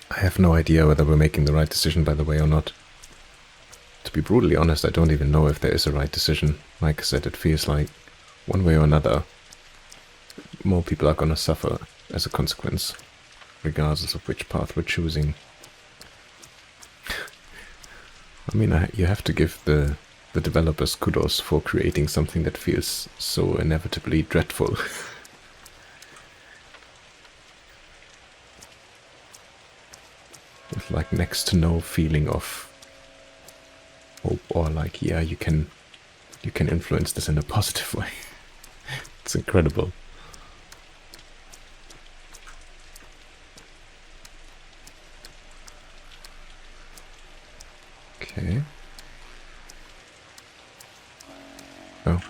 I have no idea whether we're making the right decision, by the way, or not. To be brutally honest, I don't even know if there is a right decision. Like I said, it feels like, one way or another, more people are gonna suffer as a consequence, regardless of which path we're choosing. I mean, you have to give the developers kudos for creating something that feels so inevitably dreadful. With like next to no feeling of hope, or like, yeah, you can influence this in a positive way. It's incredible. Okay. Oh.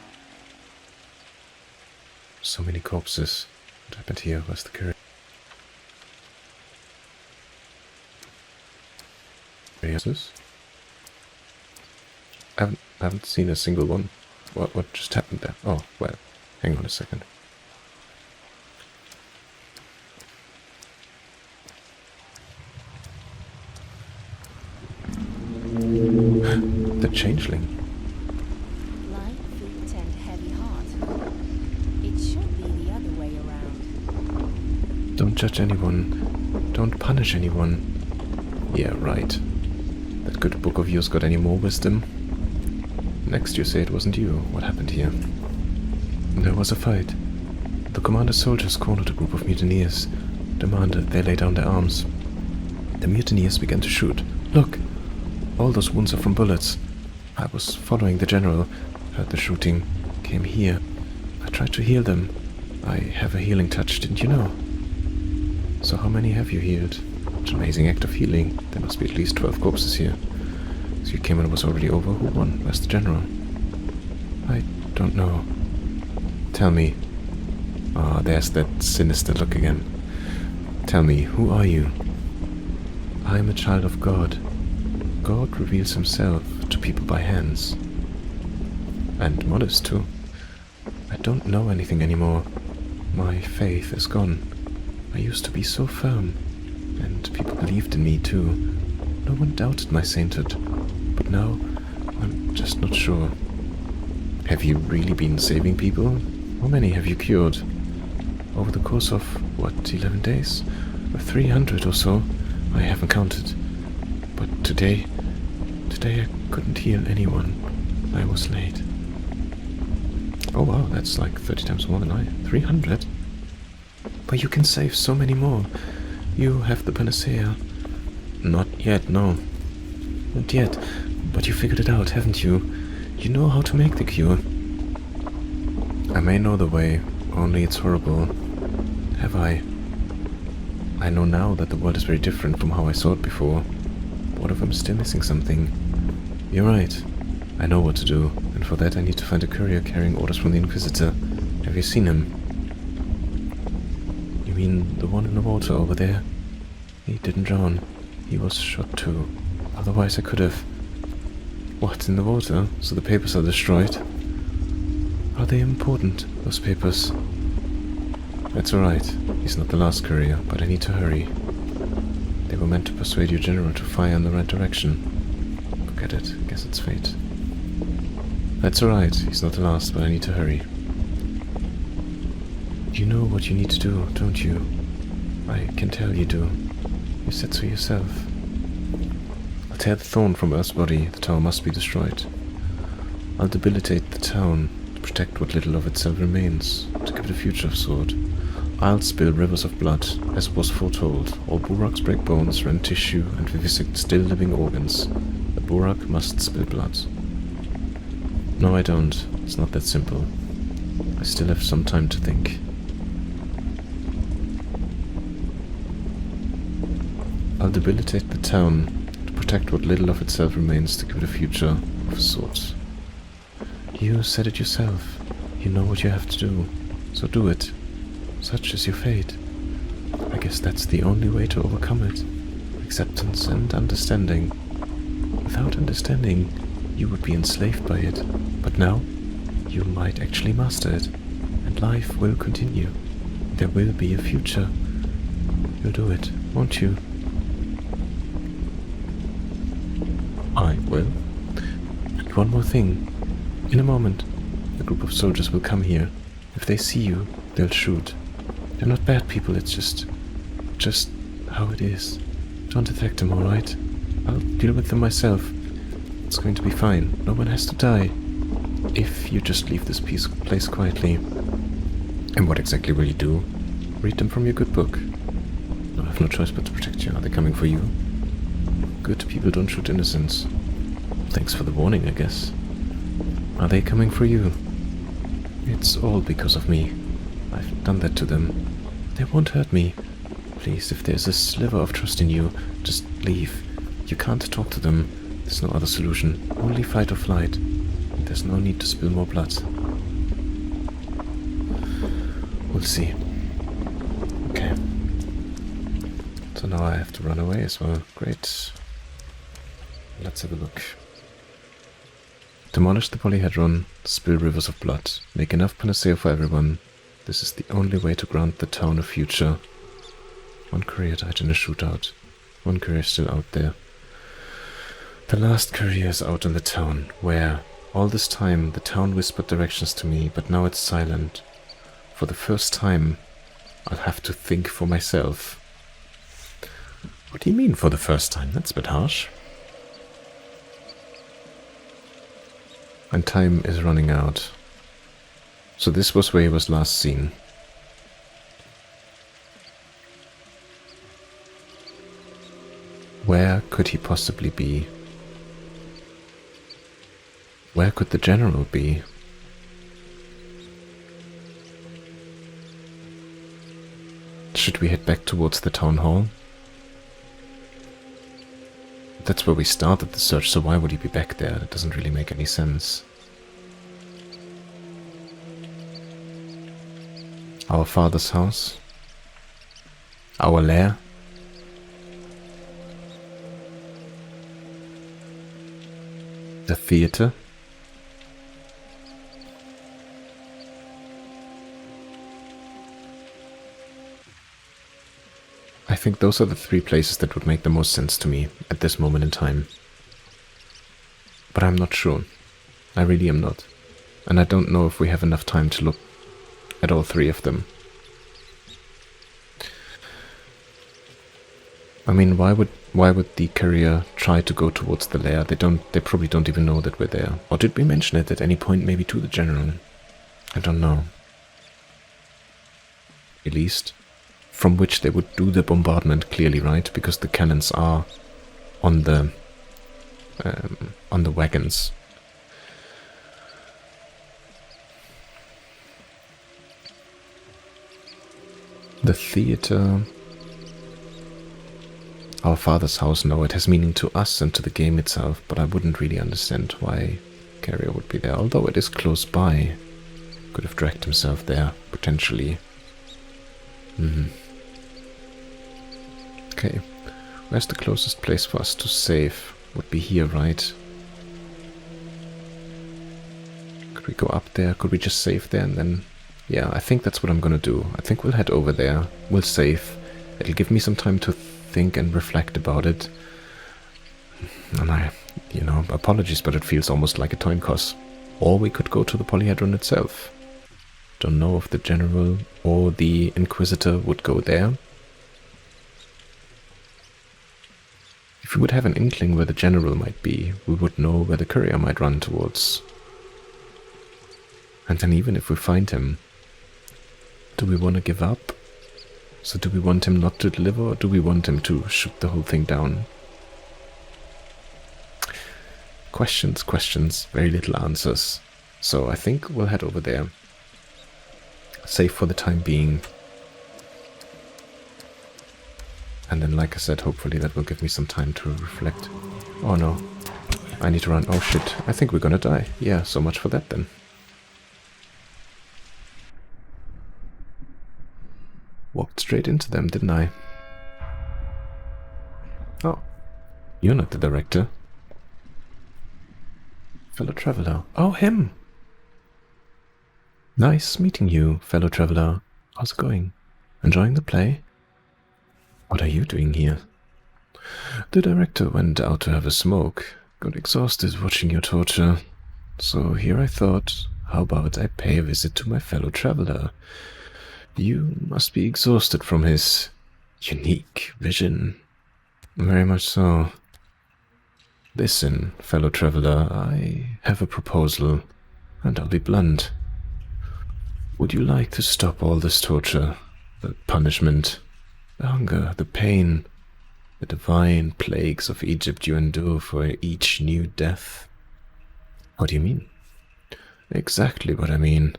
So many corpses. What happened here? Where's the couriers? I haven't seen a single one. What just happened there? Oh, well, hang on a second. The changeling. Light feet and heavy heart. It should be the other way around. Don't judge anyone. Don't punish anyone. Yeah, right. That good book of yours got any more wisdom? Next you say it wasn't you. What happened here? There was a fight. The commander's soldiers cornered a group of mutineers, demanded they lay down their arms. The mutineers began to shoot. Look! All those wounds are from bullets. I was following the general, heard the shooting, came here. I tried to heal them. I have a healing touch, didn't you know? So how many have you healed? Such an amazing act of healing. There must be at least 12 corpses here. So you came when it was already over? Who won? Where's the general? I don't know. Tell me. Ah, there's that sinister look again. Tell me, who are you? I am a child of God. God reveals himself to people by hands. And modest too. I don't know anything anymore. My faith is gone. I used to be so firm, and people believed in me too. No one doubted my sainthood, but now I'm just not sure. Have you really been saving people? How many have you cured? Over the course of, 11 days? 300 or so? I haven't counted. But today I couldn't heal anyone. I was late. Oh wow, that's like 30 times more than I. 300? But you can save so many more. You have the panacea. Not yet, no. Not yet. But you figured it out, haven't you? You know how to make the cure. I may know the way, only it's horrible. Have I? I know now that the world is very different from how I saw it before. What if I'm still missing something? You're right. I know what to do, and for that I need to find a courier carrying orders from the Inquisitor. Have you seen him? You mean the one in the water over there? He didn't drown. He was shot too. Otherwise I could have... What, in the water? So the papers are destroyed? Are they important, those papers? That's alright. He's not the last courier, but I need to hurry. They were meant to persuade your general to fire in the right direction. Forget it. Guess it's fate. That's alright. He's not the last, but I need to hurry. You know what you need to do, don't you? I can tell you do. You said so yourself. I'll tear the thorn from Earth's body. The tower must be destroyed. I'll debilitate the town to protect what little of itself remains, to give it a future of sort. I'll spill rivers of blood, as was foretold. All Buraks break bones, rend tissue, and vivisect still living organs. A Burak must spill blood. No, I don't. It's not that simple. I still have some time to think. I'll debilitate the town to protect what little of itself remains, to give it a future of a sort. You said it yourself. You know what you have to do, so do it. Such is your fate. I guess that's the only way to overcome it. Acceptance and understanding. Without understanding, you would be enslaved by it. But now, you might actually master it, and life will continue. There will be a future. You'll do it, won't you? I will. And one more thing. In a moment, a group of soldiers will come here. If they see you, they'll shoot. They're not bad people, it's just how it is. Don't attack them, alright? I'll deal with them myself. It's going to be fine. No one has to die. If you just leave this place quietly. And what exactly will you do? Read them from your good book. I have no choice but to protect you. Are they coming for you? Good people don't shoot innocents. Thanks for the warning, I guess. Are they coming for you? It's all because of me. I've done that to them. They won't hurt me. Please, if there's a sliver of trust in you, just leave. You can't talk to them. There's no other solution. Only fight or flight. There's no need to spill more blood. We'll see. Okay. So now I have to run away as well. Great. Let's have a look. Demolish the polyhedron, spill rivers of blood, make enough panacea for everyone. This is the only way to grant the town a future. One courier died in a shootout. One courier is still out there. The last courier is out in the town, where, all this time, the town whispered directions to me, but now it's silent. For the first time, I'll have to think for myself. What do you mean for the first time? That's a bit harsh. And time is running out. So this was where he was last seen. Where could he possibly be? Where could the general be? Should we head back towards the town hall? That's where we started the search, so why would he be back there? That doesn't really make any sense. Our father's house? Our lair? The theater? think those are the 3 places that would make the most sense to me at this moment in time. But I'm not sure. I really am not. And I don't know if we have enough time to look at all 3 of them. I mean, why would the courier try to go towards the lair? They probably don't even know that we're there. Or did we mention it at any point, maybe to the general? I don't know. At least from which they would do the bombardment, clearly, right? Because the cannons are on the wagons. The theater. Our father's house, no, it has meaning to us and to the game itself, but I wouldn't really understand why Carrier would be there, although it is close by. Could have dragged himself there, potentially. Okay, where's the closest place for us to save? Would be here, right? Could we go up there? Could we just save there and then... Yeah, I think that's what I'm gonna do. I think we'll head over there, we'll save. It'll give me some time to think and reflect about it. And apologies, but it feels almost like a coin toss. Or we could go to the polyhedron itself. Don't know if the general or the inquisitor would go there. If we would have an inkling where the general might be, we would know where the courier might run towards. And then even if we find him, do we want to give up? So do we want him not to deliver, or do we want him to shoot the whole thing down? Questions, very little answers. So I think we'll head over there. Safe for the time being. And then, like I said, hopefully that will give me some time to reflect. Oh no, I need to run. Oh shit, I think we're gonna die. Yeah, so much for that then. Walked straight into them, didn't I? Oh, you're not the director. Fellow traveler. Oh, him! Nice meeting you, fellow traveler. How's it going? Enjoying the play? What are you doing here? The director went out to have a smoke. Got exhausted watching your torture. So here I thought, how about I pay a visit to my fellow traveler? You must be exhausted from his unique vision. Very much so. Listen, fellow traveler, I have a proposal, and I'll be blunt. Would you like to stop all this torture, the punishment, the hunger, the pain, the divine plagues of Egypt you endure for each new death? What do you mean? Exactly what I mean.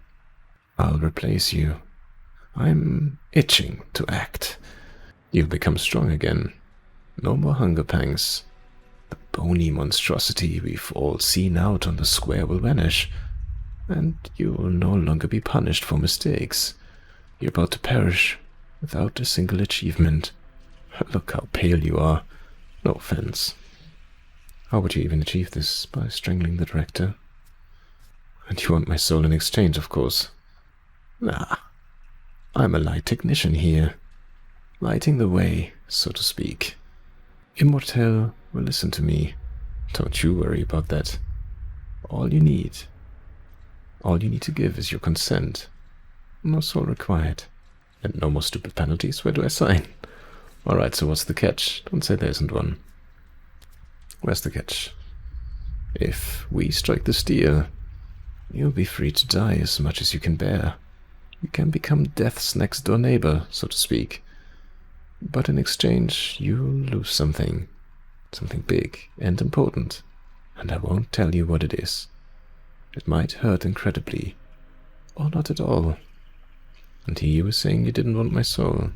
I'll replace you. I'm itching to act. You've become strong again. No more hunger pangs. The bony monstrosity we've all seen out on the square will vanish, and you will no longer be punished for mistakes. You're about to perish without a single achievement. Look how pale you are. No offense. How would you even achieve this? By strangling the director? And you want my soul in exchange, of course. Nah. I'm a light technician here, lighting the way, so to speak. Immortel will listen to me. Don't you worry about that. All you need to give is your consent. No soul required. And no more stupid penalties. Where do I sign? Alright, so what's the catch? Don't say there isn't one. Where's the catch? If we strike this deal, you'll be free to die as much as you can bear. You can become death's next-door neighbor, so to speak. But in exchange, you'll lose something. Something big and important. And I won't tell you what it is. It might hurt incredibly. Or not at all. And here you were saying you didn't want my soul.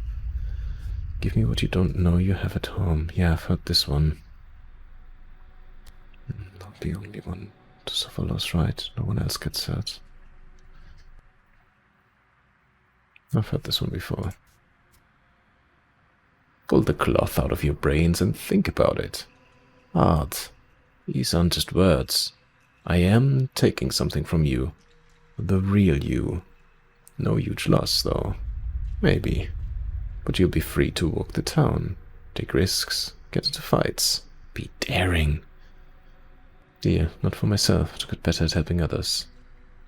Give me what you don't know you have at home. Yeah, I've heard this one. Not the only one to suffer loss, right? No one else gets hurt. I've heard this one before. Pull the cloth out of your brains and think about it. Art. These aren't just words. I am taking something from you. The real you. No huge loss, though. Maybe. But you'll be free to walk the town, take risks, get into fights, be daring. Dear, not for myself, to get better at helping others.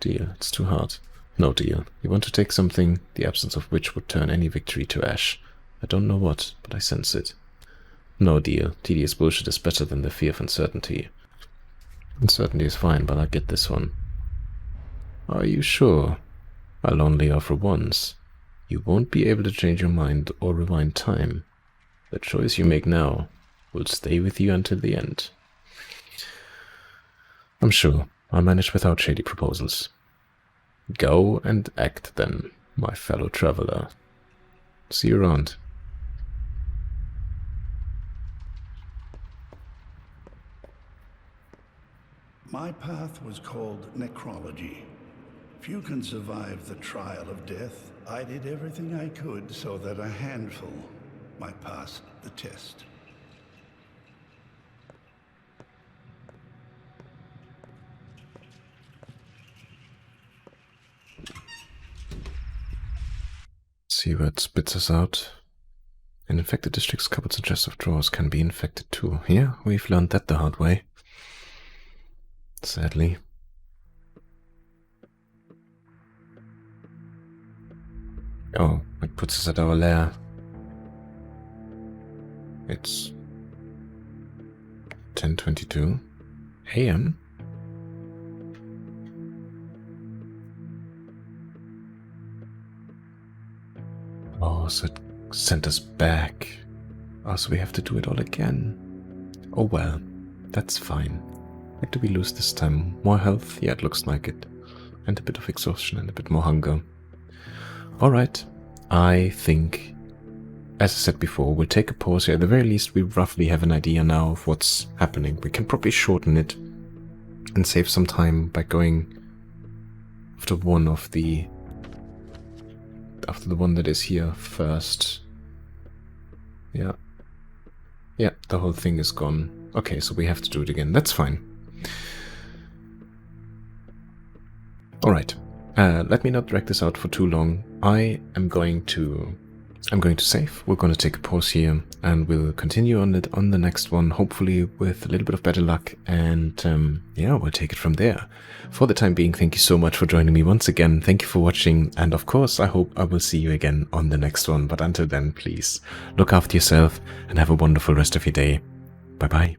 Dear, it's too hard. No, dear, you want to take something, the absence of which would turn any victory to ash. I don't know what, but I sense it. No, dear, tedious bullshit is better than the fear of uncertainty. Uncertainty is fine, but I get this one. Are you sure? I'll only offer once. You won't be able to change your mind or rewind time. The choice you make now will stay with you until the end. I'm sure I'll manage without shady proposals. Go and act then, my fellow traveler. See you around. My path was called necrology. Few can survive the trial of death. I did everything I could so that a handful might pass the test. See where it spits us out. An infected district's cupboards and chests of drawers can be infected too. Yeah, we've learned that the hard way. Sadly. Oh, it puts us at our lair. It's 10:22 a.m. Oh, so it sent us back. Oh, so we have to do it all again. Oh well, that's fine. What do we lose this time? More health? Yeah, it looks like it. And a bit of exhaustion and a bit more hunger. Alright, I think, as I said before, we'll take a pause here. At the very least, we roughly have an idea now of what's happening. We can probably shorten it and save some time by going after one of the... after the one that is here first. Yeah. Yeah, the whole thing is gone. Okay, so we have to do it again. That's fine. Alright. Let me not drag this out for too long. I'm going to save. We're going to take a pause here, and we'll continue on it on the next one, hopefully with a little bit of better luck, and yeah, we'll take it from there. For the time being, thank you so much for joining me once again. Thank you for watching, and of course, I hope I will see you again on the next one. But until then, please look after yourself and have a wonderful rest of your day. Bye bye.